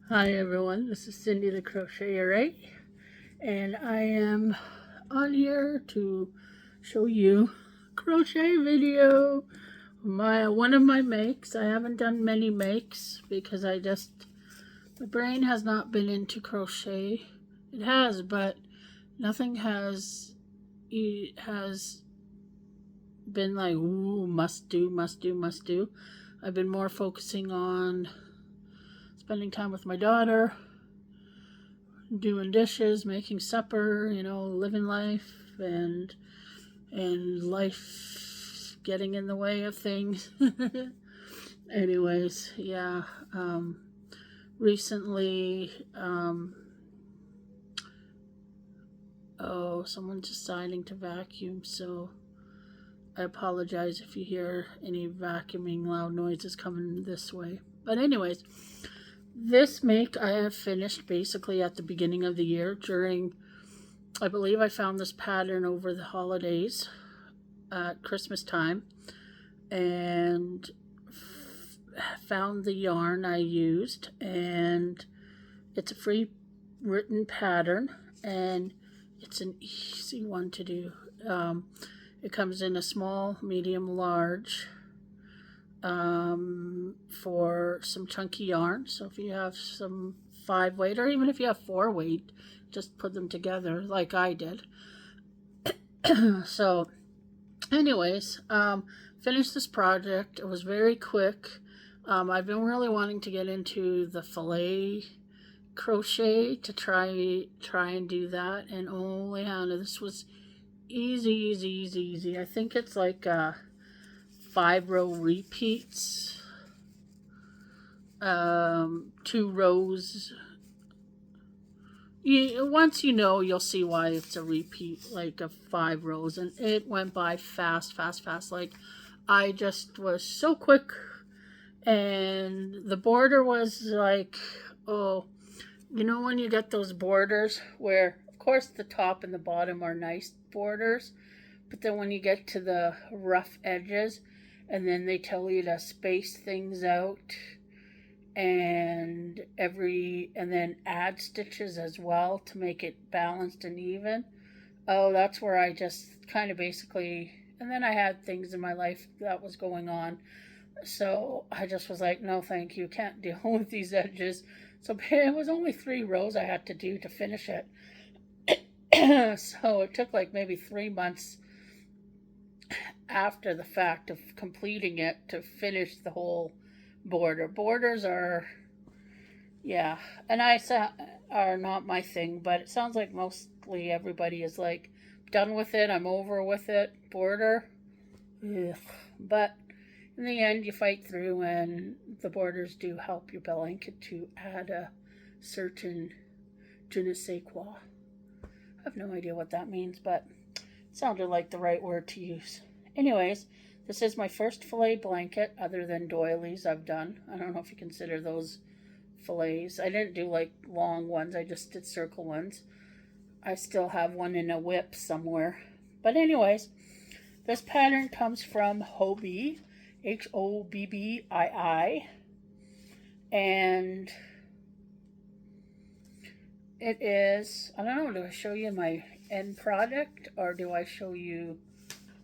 Hi everyone, this is Cindy the Crocheter, right? And I am on here to show you crochet video. One of my makes. I haven't done many makes because my brain has not been into crochet. It has, but nothing has been like, ooh, must do, must do, must do. I've been more focusing on spending time with my daughter, doing dishes, making supper, living life, and life getting in the way of things. Anyways, yeah. Recently, someone's deciding to vacuum, so I apologize if you hear any vacuuming loud noises coming this way. But anyways, this make I have finished basically at the beginning of the year. I believe I found this pattern over the holidays at Christmas time, and found the yarn I used, and it's a free written pattern, and it's an easy one to do. It comes in a small, medium, large, for some chunky yarn. So if you have some 5 weight, or even if you have 4 weight, just put them together like I did. So anyways, finished this project. It was very quick. I've been really wanting to get into the fillet crochet to try and do that, and oh Hannah, this was easy. I think it's like 5-row repeats, 2 rows. Once you'll see why it's a repeat, like of 5 rows, and it went by fast. Like, I just was so quick, and the border was like, oh, when you get those borders where, of course, the top and the bottom are nice borders, but then when you get to the rough edges, and then they tell you to space things out, and then add stitches as well to make it balanced and even. Oh, that's where I just kind of basically, and then I had things in my life that was going on, so I just was like, no thank you, can't deal with these edges. So it was only 3 rows I had to do to finish it. So it took like maybe 3 months after the fact of completing it to finish the whole border. Borders are, yeah, and are not my thing, but it sounds like mostly everybody is like, done with it, I'm over with it. Border, ugh. But in the end, you fight through, and the borders do help your blanket to add a certain je ne sais quoi. I have no idea what that means, but it sounded like the right word to use. Anyways, this is my first fillet blanket other than doilies I've done. I don't know if you consider those fillets. I didn't do like long ones, I just did circle ones. I still have one in a whip somewhere. But anyways, this pattern comes from Hobbii, Hobbii, and it is, I don't know, do I show you my end product, or do I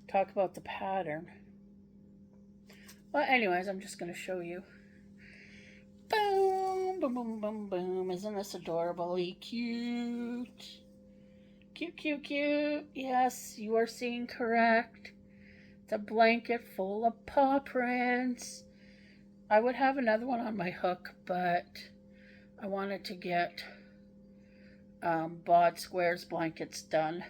talk about the pattern? Well, anyways, I'm just going to show you. Boom, boom, boom, boom, boom. Isn't this adorably cute? Cute. Yes, you are seeing correct. It's a blanket full of paw prints. I would have another one on my hook, but I wanted to get Bod Squares blankets done.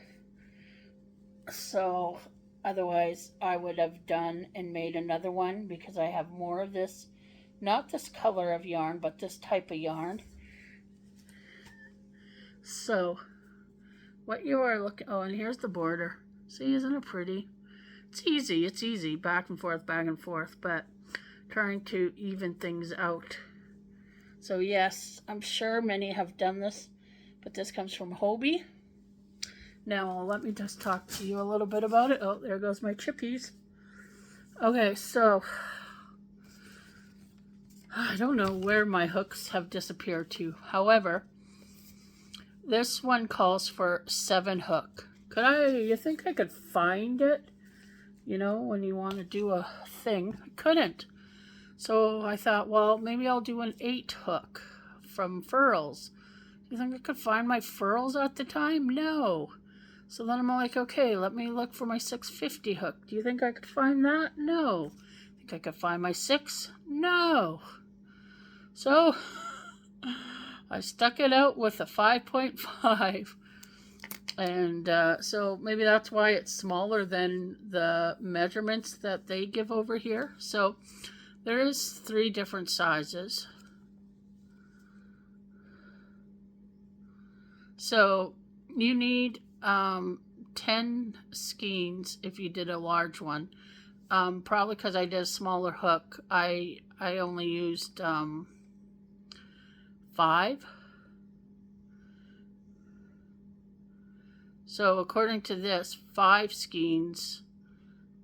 So otherwise I would have done and made another one, because I have more of this, not this color of yarn, but this type of yarn. So what you are looking, oh, and here's the border. See, isn't it pretty? It's easy, back and forth, but trying to even things out. So yes, I'm sure many have done this, but this comes from Hobbii. Now let me just talk to you a little bit about it. Oh, there goes my chippies. Okay, so I don't know where my hooks have disappeared to. However, this one calls for 7 hook. You think I could find it? You know, when you want to do a thing. I couldn't. So I thought, well, maybe I'll do an 8 hook from furls. You think I could find my furls at the time? No. So then I'm like, okay, let me look for my 650 hook. Do you think I could find that? No. Think I could find my 6? No. So I stuck it out with a 5.5. And so maybe that's why it's smaller than the measurements that they give over here. So there is 3 different sizes. So you need 10 skeins if you did a large one. Probably because I did a smaller hook, I only used 5. So according to this, 5 skeins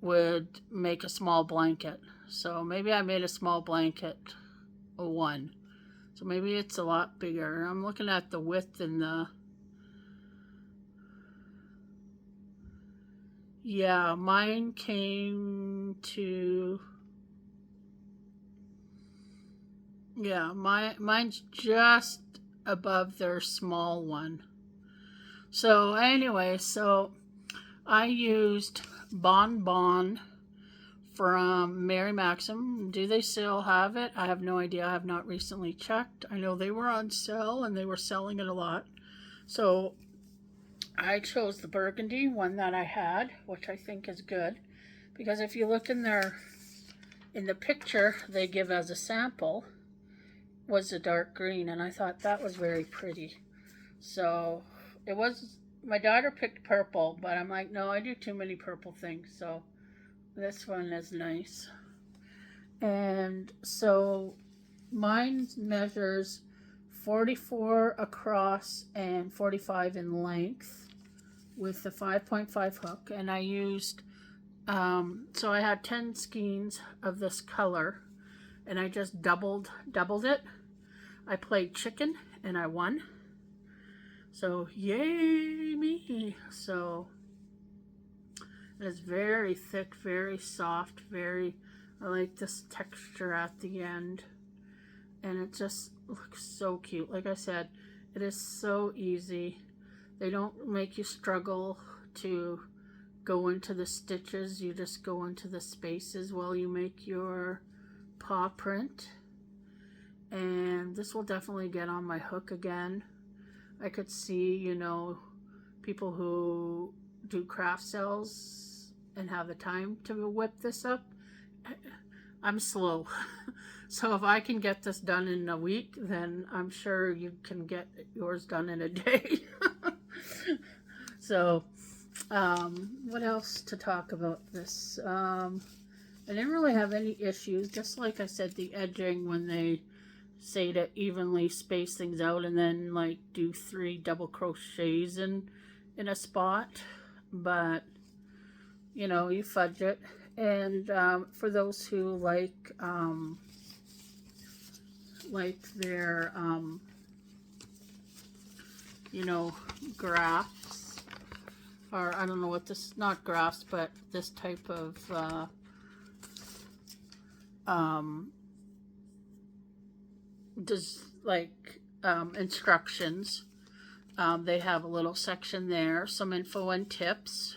would make a small blanket. So maybe I made a small blanket a 1. So maybe it's a lot bigger. I'm looking at the width and the... Yeah, mine came to... Yeah, mine's just above their small one. So anyway, so I used Bon Bon from Mary Maxim. Do they still have it? I have no idea. I have not recently checked. I know they were on sale and they were selling it a lot. So I chose the burgundy one that I had, which I think is good. Because if you look in the picture they give as a sample, was a dark green, and I thought that was very pretty. So it was, my daughter picked purple, but I'm like, no, I do too many purple things, so this one is nice. And so mine measures 44 across and 45 in length with the 5.5 hook, and I used so I had 10 skeins of this color, and I just doubled it. I played chicken and I won. So yay me. So it is very thick, very soft, I like this texture at the end. And it just looks so cute. Like I said, it is so easy. They don't make you struggle to go into the stitches. You just go into the spaces while you make your paw print. And this will definitely get on my hook again. I could see, you know, people who do craft sales and have the time to whip this up. I'm slow. So if I can get this done in a week, then I'm sure you can get yours done in a day. So what else to talk about this? I didn't really have any issues. Just like I said, the edging, when they say to evenly space things out and then like do 3 double crochets in a spot, but you know, you fudge it. And for those who like their you know, graphs, or I don't know what this, not graphs, but this type of instructions. They have a little section there, some info and tips.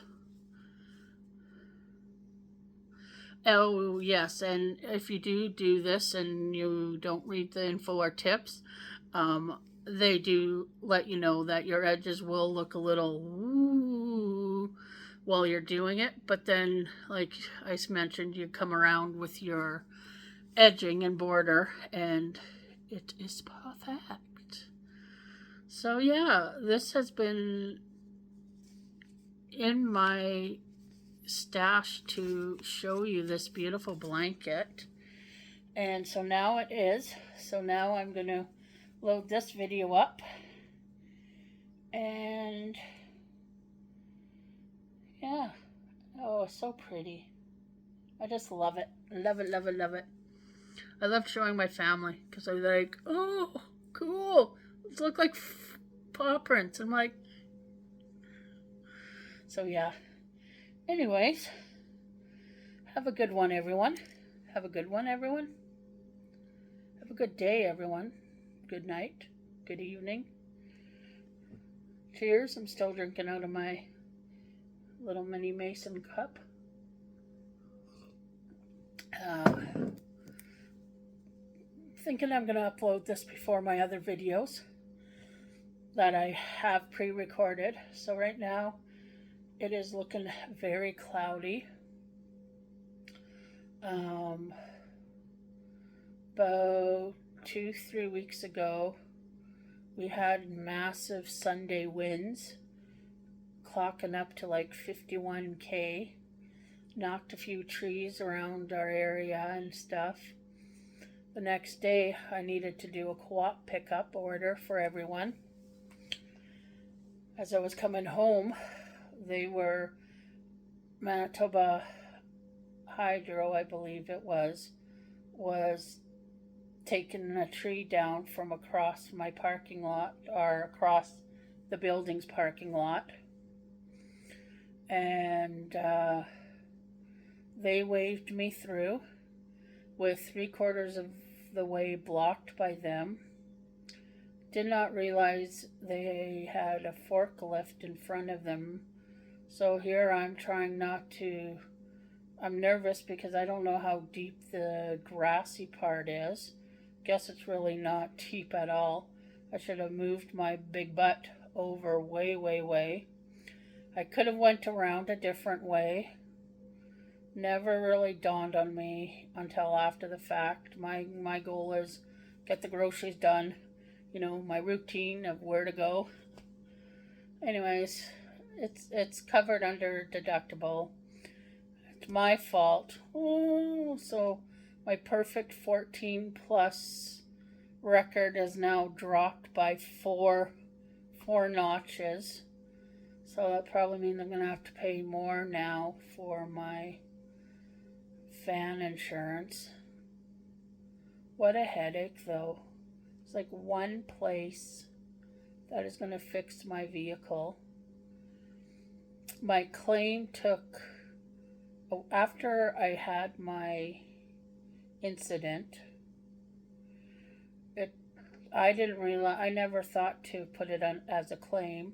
Oh yes, and if you do this and you don't read the info or tips, they do let you know that your edges will look a little woo while you're doing it, but then, like I mentioned, you come around with your edging and border and it is perfect. So yeah, this has been in my stash to show you this beautiful blanket, and so now it is. So now I'm gonna load this video up, and yeah, oh, it's so pretty. I just love it, love it, love it, love it. I love showing my family because they're like, oh, cool. These look like paw prints. I'm like, so yeah. Anyways, have a good one, everyone. Have a good one, everyone. Have a good day, everyone. Good night. Good evening. Cheers. I'm still drinking out of my little mini mason cup. Thinking I'm going to upload this before my other videos that I have pre-recorded. So right now it is looking very cloudy. About 2-3 weeks ago, we had massive Sunday winds, clocking up to like 51 km. Knocked a few trees around our area and stuff. The next day, I needed to do a co-op pickup order for everyone. As I was coming home, they were Manitoba Hydro, I believe it was taking a tree down from across my parking lot, or across the building's parking lot. And they waved me through with 3/4 of the way blocked by them. Did not realize they had a forklift in front of them. So here I'm trying not to, I'm nervous because I don't know how deep the grassy part is. Guess it's really not deep at all. I should have moved my big butt over way. I could have went around a different way. Never really dawned on me until after the fact. My goal is get the groceries done, my routine of where to go. Anyways, it's covered under deductible. It's my fault. Oh, so my perfect 14 plus record is now dropped by four notches. So that probably means I'm going to have to pay more now for my fan insurance. What a headache, though. It's like one place that is going to fix my vehicle. My claim took, after I had my incident, I didn't realize, I never thought to put it on as a claim,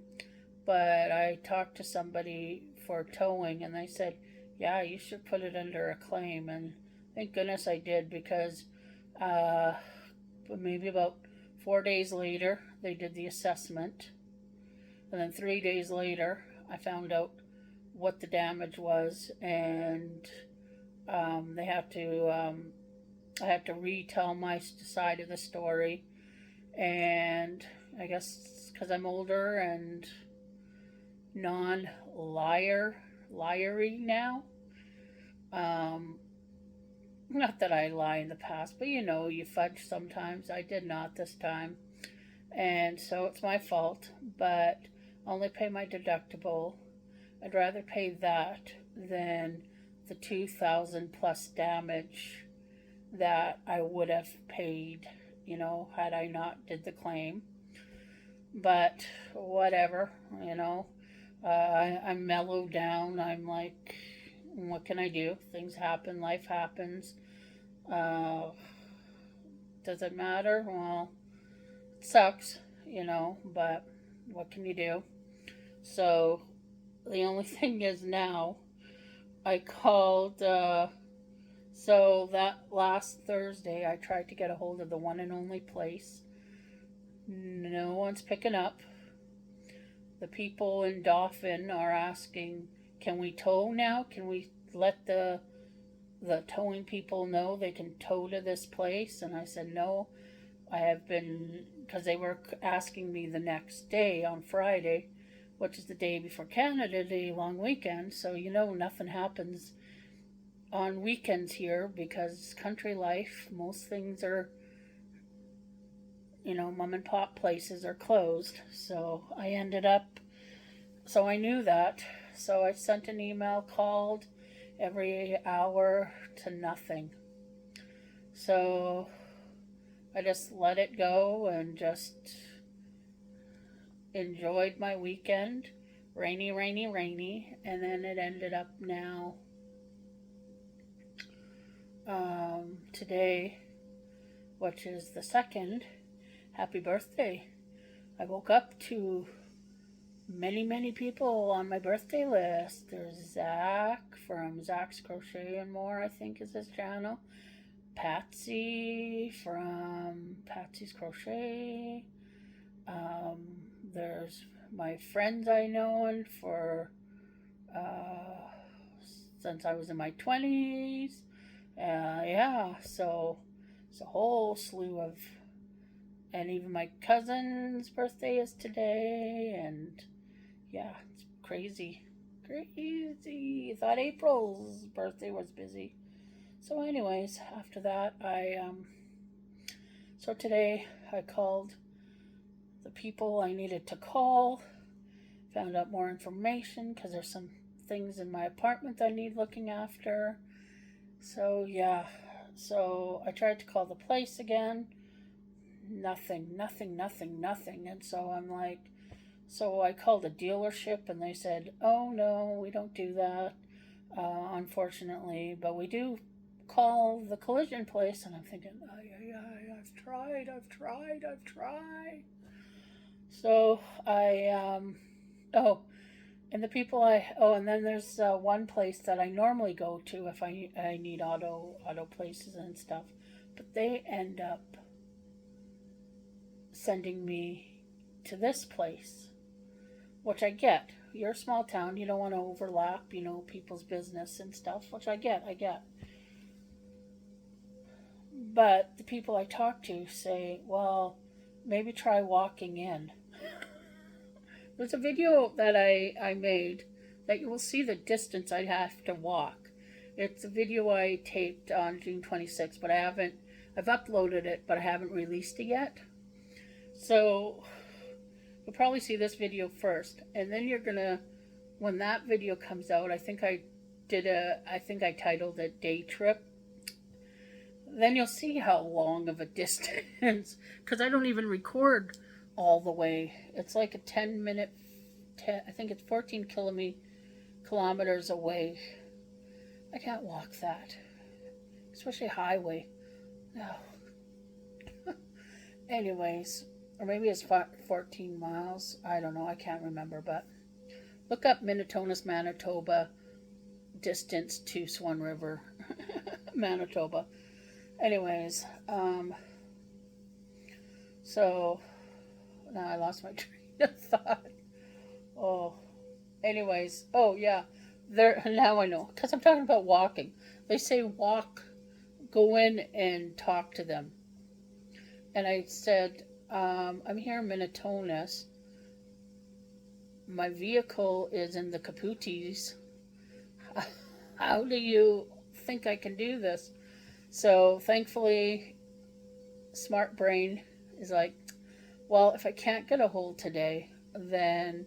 but I talked to somebody for towing and they said, yeah, you should put it under a claim. And thank goodness I did, because maybe about 4 days later they did the assessment, and then 3 days later I found out what the damage was, and I had to retell my side of the story. And I guess because I'm older and non-liary now. Not that I lie in the past, but you fudge sometimes. I did not this time. And so it's my fault, but I only pay my deductible. I'd rather pay that than the 2,000 plus damage that I would have paid, had I not did the claim. But whatever, I'm mellowed down. I'm like, what can I do? Things happen, life happens. Does it matter? Well, it sucks, but what can you do? So the only thing is now, I called, so that last Thursday I tried to get a hold of the one and only place. No one's picking up. The people in Dauphin are asking, can we tow now? Can we let the towing people know they can tow to this place? And I said, no, I have been, because they were asking me the next day on Friday, which is the day before Canada Day long weekend. So, nothing happens on weekends here because country life, most things are, mom and pop places are closed. So I knew that. So I sent an email, called every hour to nothing. So I just let it go and just enjoyed my weekend. Rainy, rainy, rainy. And then it ended up now today, which is the 2nd. Happy birthday. I woke up to many, many people on my birthday list. There's Zach from Zach's Crochet and More, I think is his channel. Patsy from Patsy's Crochet. There's my friends I known for since I was in my 20s. Yeah, so it's a whole slew of, and even my cousin's birthday is today, and yeah, it's crazy. Crazy. I thought April's birthday was busy. So anyways, after that, so today I called the people I needed to call, found out more information because there's some things in my apartment that I need looking after. So yeah, so I tried to call the place again. Nothing. And so I'm like, so I called a dealership and they said, oh no, we don't do that, unfortunately, but we do call the collision place. And I'm thinking, I've tried. So and the people and then there's one place that I normally go to if I need auto places and stuff, but they end up sending me to this place, which I get. You're a small town, you don't want to overlap, people's business and stuff, which I get. But the people I talk to say, well, maybe try walking in. There's a video that I made that you will see the distance I'd have to walk. It's a video I taped on June 26th, but I've uploaded it, but I haven't released it yet. So you'll probably see this video first, and then you're gonna, when that video comes out, I think I titled it Day Trip. Then you'll see how long of a distance, because I don't even record all the way. It's like a 10-minute, I think it's 14 kilometers away. I can't walk that, especially highway. No. Anyways, or maybe it's 14 miles. I don't know. I can't remember, but look up Minnetonka, Manitoba distance to Swan River, Manitoba. Anyways, so now I lost my train of thought. Oh, anyways, oh yeah, now I know, because I'm talking about walking. They say go in and talk to them. And I said, I'm here in Minnetonka. My vehicle is in the Caputis. How do you think I can do this? So thankfully, Smart Brain is like, well, if I can't get a hold today, then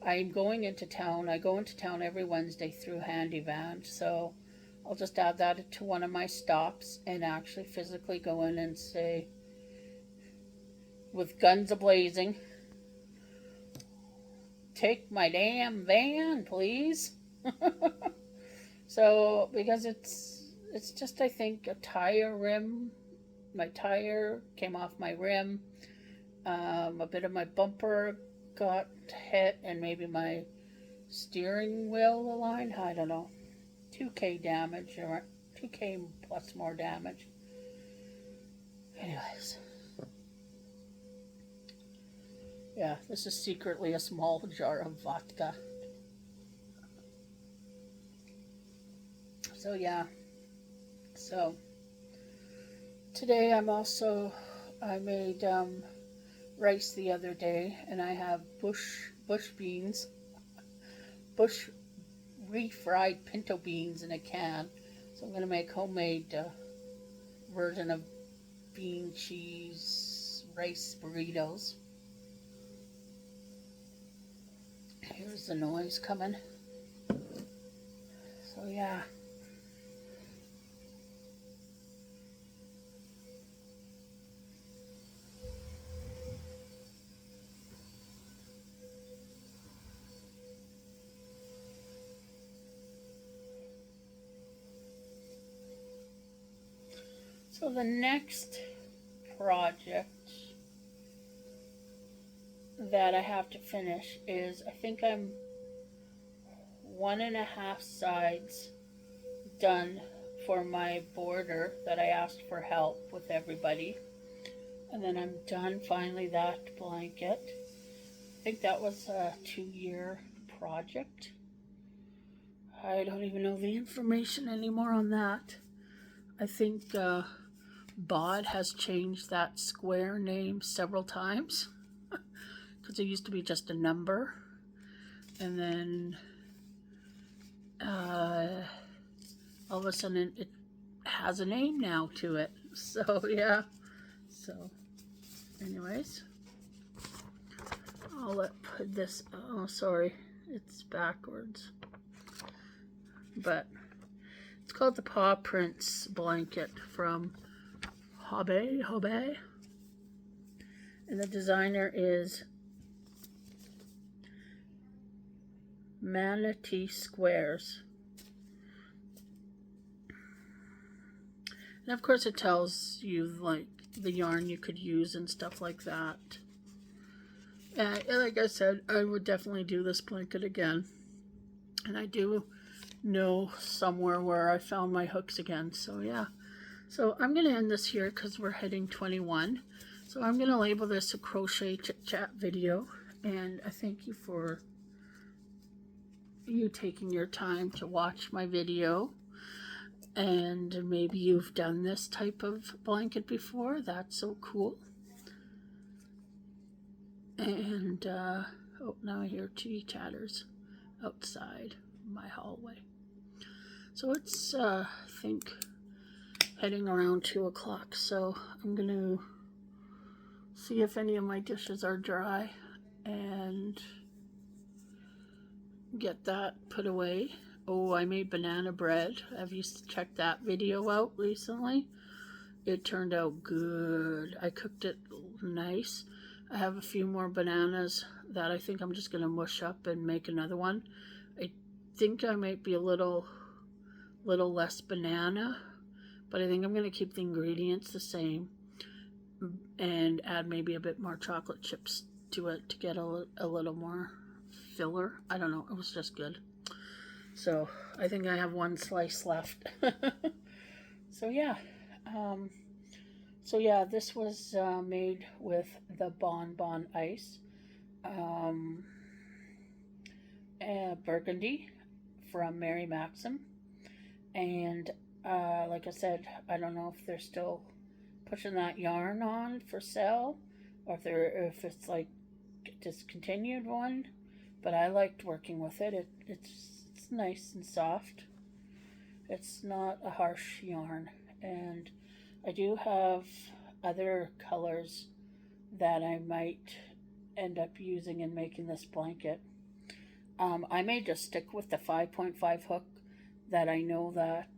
I'm going into town. I go into town every Wednesday through Handyvan. So I'll just add that to one of my stops and actually physically go in and say, with guns a-blazing, take my damn van, please. So, because it's just, I think, a tire rim. My tire came off my rim. A bit of my bumper got hit, and maybe my steering wheel aligned. I don't know. 2K damage, or 2K plus more damage. Anyways. Yeah, this is secretly a small jar of vodka. So yeah. So today I made rice the other day, and I have bush beans, bush refried pinto beans in a can. So I'm going to make homemade version of bean cheese rice burritos. Here's the noise coming. So yeah. So the next project that I have to finish is, I think I'm 1.5 sides done for my border that I asked for help with everybody. And then I'm done finally that blanket. I think that was a 2-year project. I don't even know the information anymore on that. I think Bod has changed that square name several times because it used to be just a number, and then all of a sudden it has a name now to it. So yeah, so anyways, I'll put this, oh sorry, it's backwards, but it's called the Paw Prints Blanket from Hobby, and the designer is Manatee Squares. And of course it tells you like the yarn you could use and stuff like that. And like I said, I would definitely do this blanket again. And I do know somewhere where I found my hooks again. So yeah. So I'm going to end this here because we're hitting 21. So I'm going to label this a crochet chit chat video. And I thank you for you taking your time to watch my video. And maybe you've done this type of blanket before. That's so cool. And oh, now I hear chitty chatters outside my hallway. So it's I think heading around 2 o'clock, so I'm gonna see if any of my dishes are dry and get that put away. Oh, I made banana bread. Have you checked that video out recently? It turned out good. I cooked it nice. I have a few more bananas that I think I'm just gonna mush up and make another one. I think I might be a little less banana, but I think I'm going to keep the ingredients the same and add maybe a bit more chocolate chips to it to get a little more filler. I don't know. It was just good. So I think I have 1 slice left. So yeah. This was made with the Bon Bon Ice. Burgundy from Mary Maxim. And like I said, I don't know if they're still pushing that yarn on for sale, or if it's like a discontinued one. But I liked working with it. It's nice and soft. It's not a harsh yarn, and I do have other colors that I might end up using in making this blanket. I may just stick with the 5.5 hook that I know that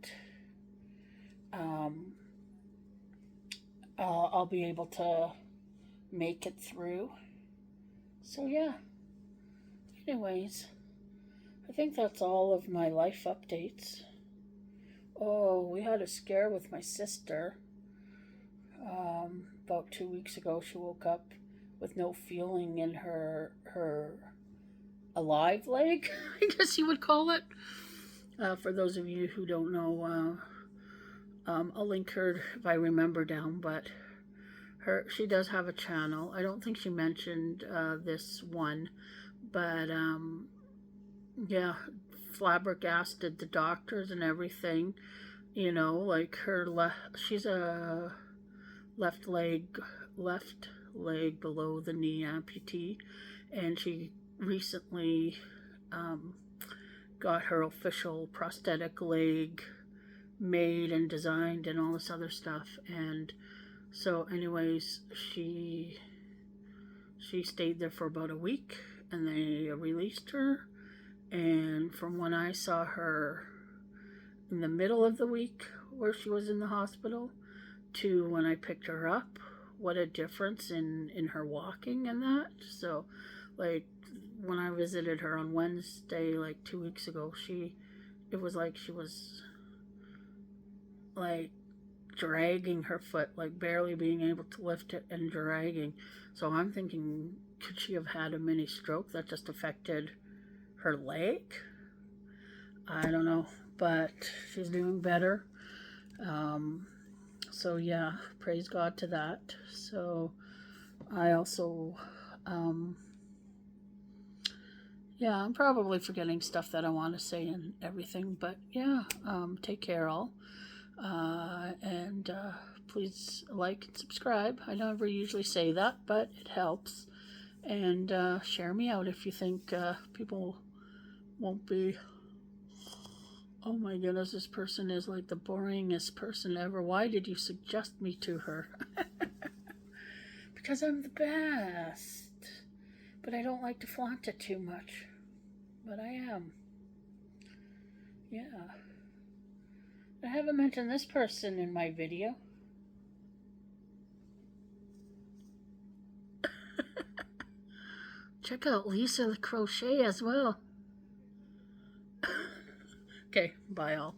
I'll be able to make it through. So yeah, anyways, I think that's all of my life updates. Oh, we had a scare with my sister. About 2 weeks ago, she woke up with no feeling in her alive leg, I guess you would call it. For those of you who don't know, I'll link her if I remember down, but she does have a channel. I don't think she mentioned this one, but yeah, flabbergasted the doctors and everything, you know, like she's a left leg below the knee amputee, and she recently got her official prosthetic leg made and designed and all this other stuff. And so anyways, she stayed there for about a week, and they released her. And from when I saw her in the middle of the week where she was in the hospital to when I picked her up, what a difference in her walking and that. So like when I visited her on Wednesday, like 2 weeks ago, it was like she was like dragging her foot, like barely being able to lift it and dragging. So I'm thinking, could she have had a mini stroke that just affected her leg? I don't know, but she's doing better. So yeah, praise God to that. So I also, yeah, I'm probably forgetting stuff that I want to say and everything, but yeah, take care all. And please like and subscribe. I never usually say that, but it helps. And share me out if you think people won't be, oh my goodness, this person is like the boringest person ever. Why did you suggest me to her? Because I'm the best. But I don't like to flaunt it too much. But I am. Yeah. I haven't mentioned this person in my video. Check out Lisa the Crochet as well. Okay, bye all.